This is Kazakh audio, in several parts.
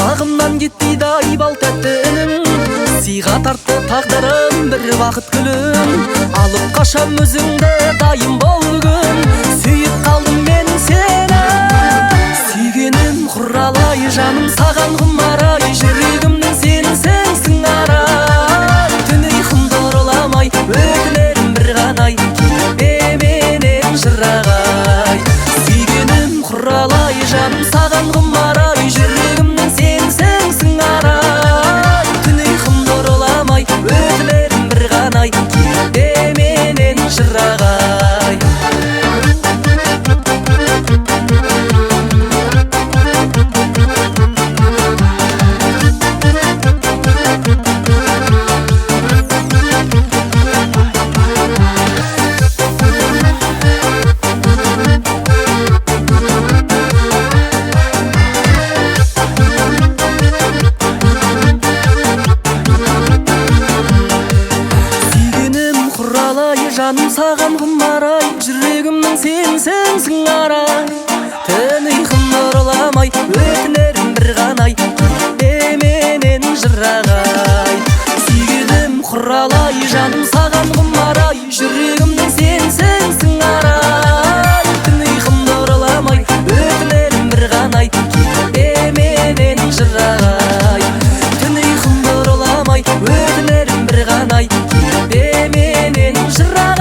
Бағымнан кетпей дай бал тәттінің, сыйға тартты тағдырым бір вақыт күлін. Алып қашам өзіңді дайым бол бүгін, сүйіп қалдым мен сені. Сүйгенім құралай, жаным саған құмарай, жүрегімнің сенсің сыңарай. Түн ұйқымды ұрламай, өтінерім бір ғанай, кетпе менен жырағай. Сүйгенім құралай, жаным саған құмарай, жүрегімнің сенсің сыңарай. Түн ұйқымды ұрламай, өтінерім бір ғанай, кетпе менен жырағай. Жаным саған құмарай, жүрегімнің сенсің сыңарай. Түн ұйқымды ұрламай, өтінерім бір ғанай, кетпе менен жырағай. Сүйгенім құралай, жаным саған құмарай, жүрегімнің сенсің сыңарай. Түн ұйқымды ұрламай, өтінерім бір ғанай, кетпе менен жырағай. Түн ұйқымды ұрламай, өтінерім бір ғанай, кетпе менен жырағай.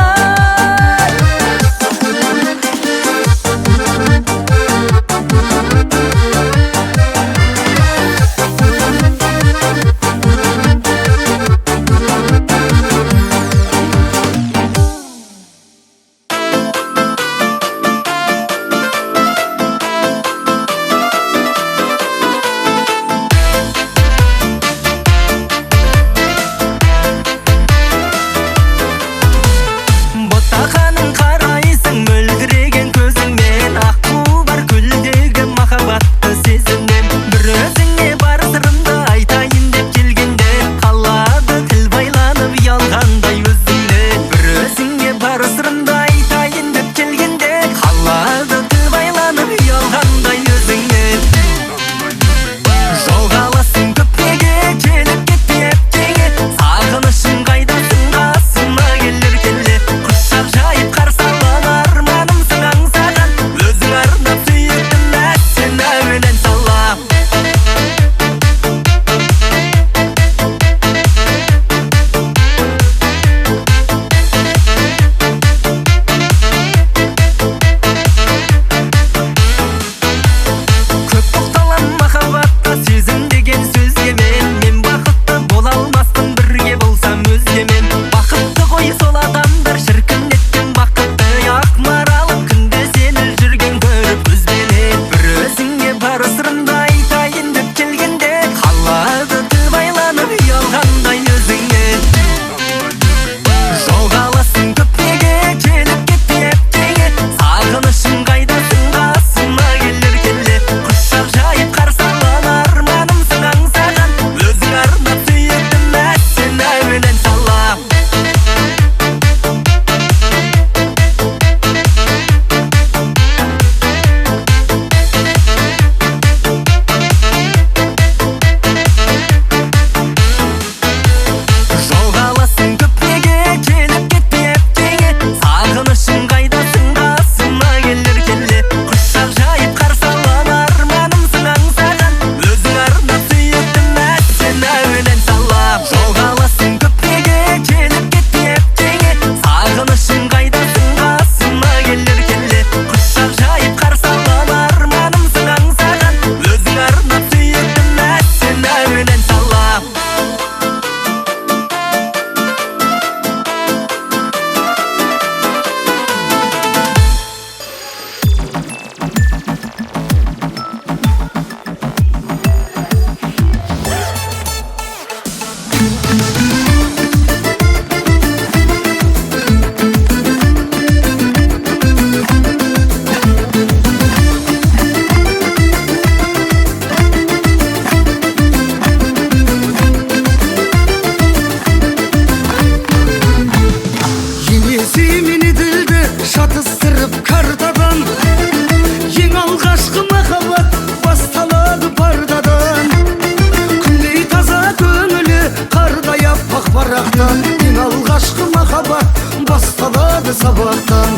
сабақтан.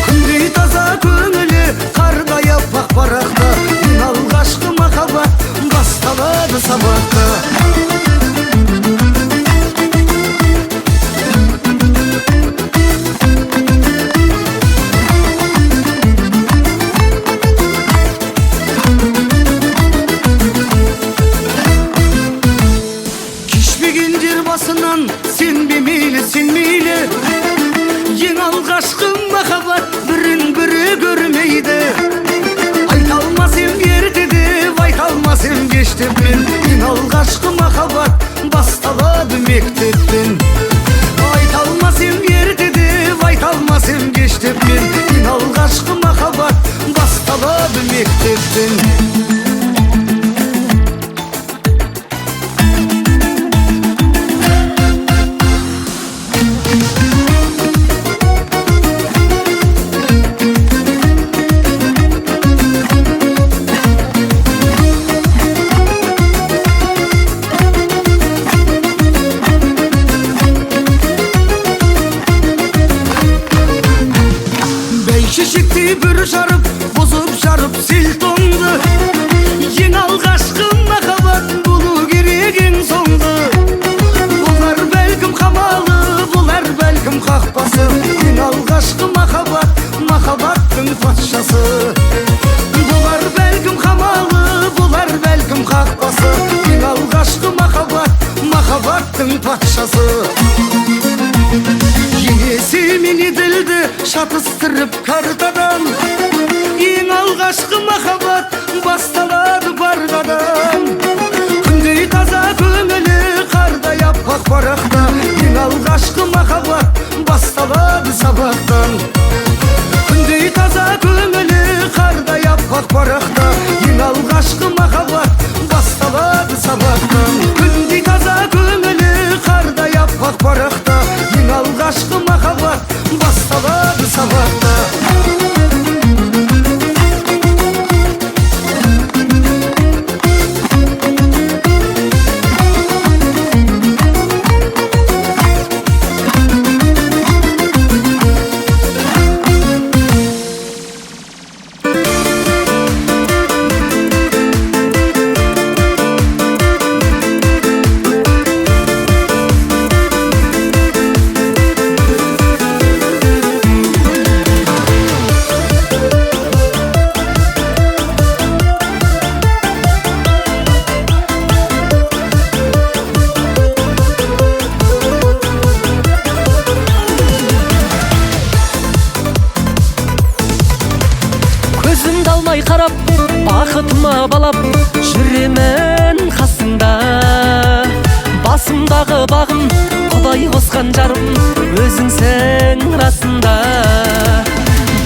Күндей таза көңілі қардай аппақ барақта, ең алғашқы махаббат басталады сабақта. Сенбе мейлі, сен мейлі, ең алғашқы махаббат бірін-бірі көрмейді. Айта алмасым ерте деп, айта алмасым кеш деп мен, ең алғашқы махаббат басталады мектептен. Айта алмасым ерте деп, айта алмасым кеш деп мен, ең алғашқы махаббат басталады мектептен. Шешекті бір жарып, бұзып жарып сел тоңды. Ең алғашқы махаббат болу керек ең соңғы. Бұлар бәлкім қамалы, бұлар бәлкім қақпасы. Ең алғашқы махаббат, махаббаттың патшасы. Бұлар бәлкім қамалы, бұлар бәлкім қақпасы. Ең алғашқы махаббат, махаббаттың патшасы. Енесі мені ділді шатыстырып картадан, ең алғашқы махаббат басталады бардадан. Күндей таза көңілі қардай аппақ барақта, ең алғашқы махаббат басталады сабақтан. Күндей таза көңілі қардай аппақ барақта, ең алғашқы махаббат басталады сабақтан. Күндей таза көңілі қардай аппақ барақта, ең алғашқы махаббат басталады сабақта. Көзімді алмай қарап, бақытыма балап, жүремін қасында. Басымдағы бағым, Құдай қосқан жарым, өзіңсің расында.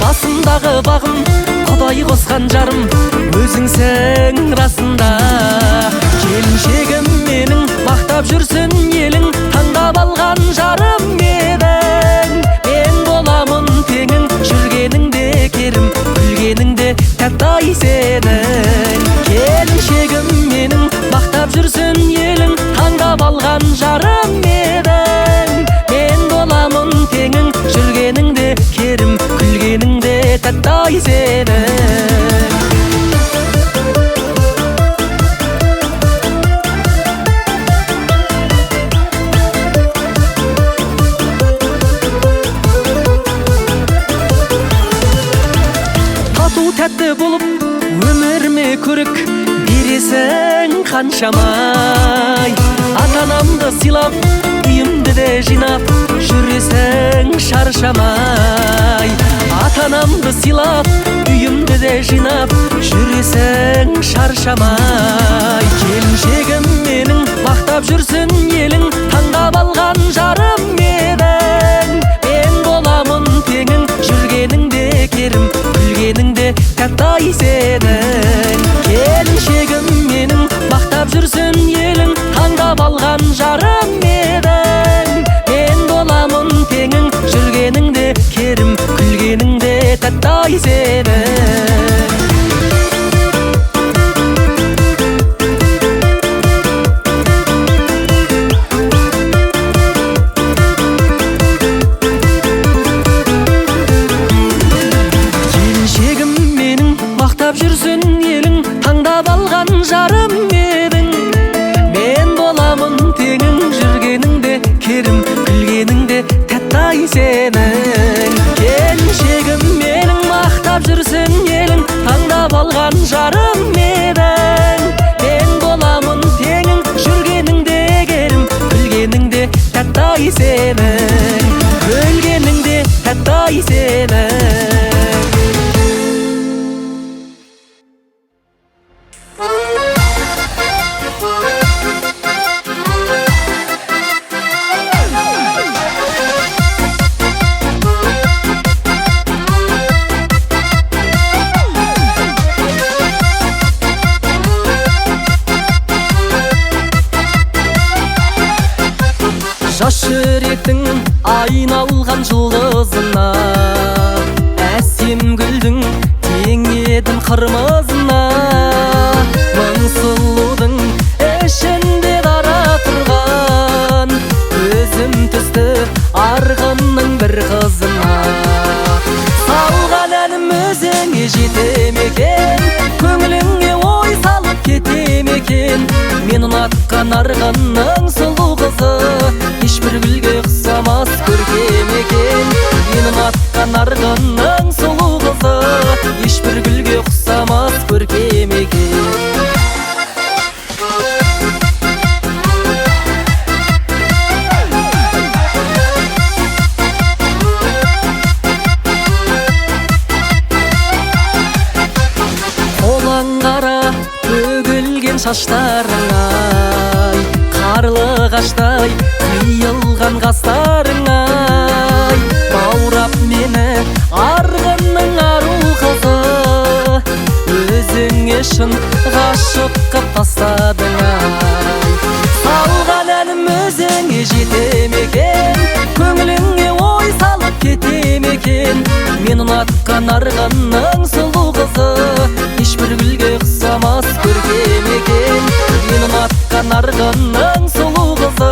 Басымдағы бағым, Құдай қосқан жарым, өзіңсің расында. Келіншегім менің, мақтап жүрсін елің, таңдап алған жарым едің. Мен боламын теңің, жүргеніңде керім, күлгеніңде тәттай сенің. Келіншегім менің, мақтап жүрсін елің, таңдап алған жарым едің. Мен боламын теңің, жүргеніңде керім, күлгеніңде тәттай сенің. Тәтті болып өміріме көрік бересің қаншамай. Ата-анамды сыйлап, үйімді де жинап, жүресің шаршамай. Ата-анамды сыйлап, үйімді де жинап, жүресің шаршамай. Келіншегім менің, мақтап жүрсін елің, таңдап алған жарым едің. Мен боламын теңің, жүргеніңде керім, күлгеніңде тәттай сенің. Келіншегім менің, мақтап жүрсін елің, таңдап алған жарым едің. Мен боламын теңің, жүргеніңде керім, күлгеніңде тәттай сенің. жүректің айналған жұлдызына, әсем гүлдің тең едің қырмызына. Мың сұлудың ішінде дара тұрған, көзім түсті арғынның бір қызына. Салған әнім өзіңе жете ме екен, көңіліңе ой салып кете ме екен. Мен ұнатқан арғынның сұлу қызы, ешбір гүлге ұқсамас көркем екен. Мен ұнатқан арғынның сұлу қызы, ешбір гүлге ұқсамас көркем екен. Шаштарың-ай, қарлығаштай қиылған қастарың-ай, баурап мені арғынның ару қызы, өзіңе шын ғашық қып тастадың-ай. Салған әнім өзіңе жете ме екен, көңіліңе ой салып кете ме екен. Мен ұнатқан арғынның сұлу қызы, ешбір гүлге ұқсамас көркем екен. Мен ұнатқан арғынның сұлу қызы,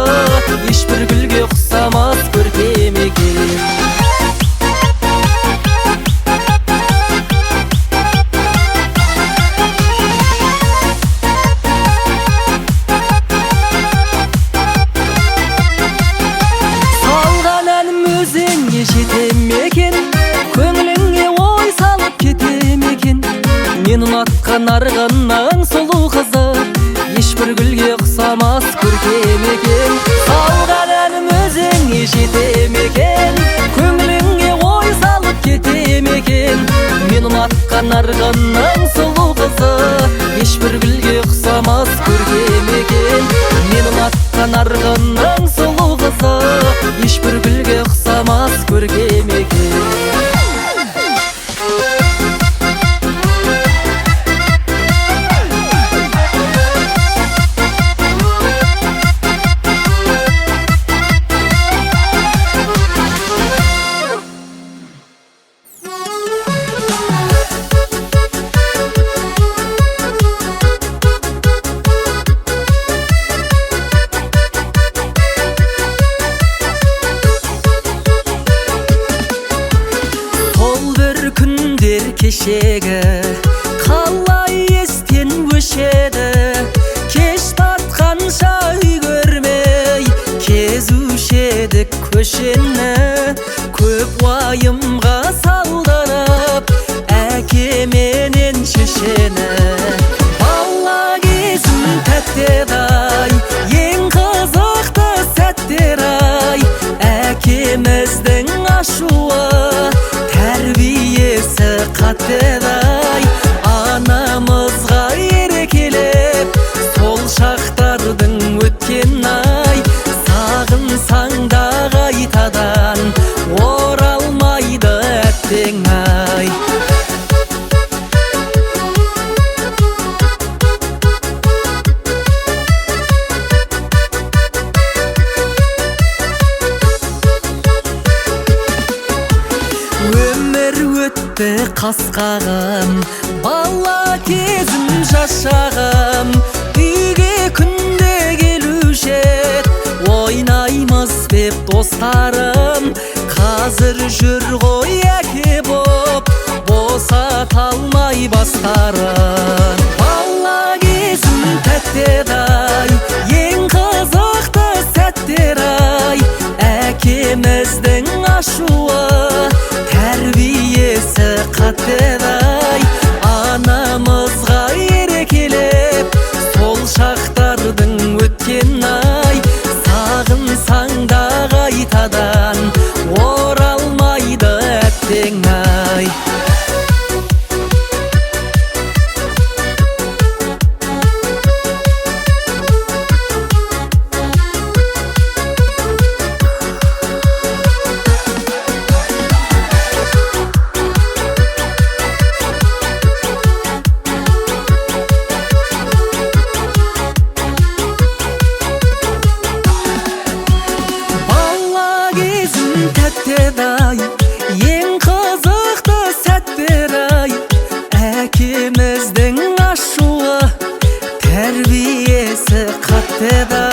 ешбір гүлге ұқсамас көркем екен. Салған әнім өзіңе жете ме екен, көңіліңе ой салып кете ме екен. Мен ұнатқан арғынның сұлу қызы, ешбір гүлге ұқсамас көркем екен. Салған әнім өзіңе жете ме екен, көңіліңе ой салып кете ме екен. Мен ұнатқан арғынның сұлу қызы, ешбір гүлге ұқсамас көркем екен. Мен ұнатқан арғынның сұлу қызы, ешбір гүлге ұқсамас көркем екен. Кешегі қалай естен өшеді, кеш тартқанша үй көрмей кезушедік көшені. Көп уайымға салдырып әке менен шешені. Бала кезім тәтті-ай, ең қызықты сәттер-ай, әкеміздің ашуы тәрбиесі қатты-ай. Анамызға еркелеп сол шақтардың өткен-ай, сағынсаң да қайтадан оралмайды әттең-ай. Қасқағым, бала кезім жашағым, үйге күнде келуші ед, ойнаймыз деп достарым. Қазір жүр ғой әке боп, босата алмай бастарын. Бала кезім тәтті-ай, ең қызықты сәттер-ай, әкеміздің ашуы тәрбиесі қатты-ай. Анамызға еркелеп сол шақтардың өткен-ай, сағынсаң да қайтадан оралмайды әттең-ай. кетеді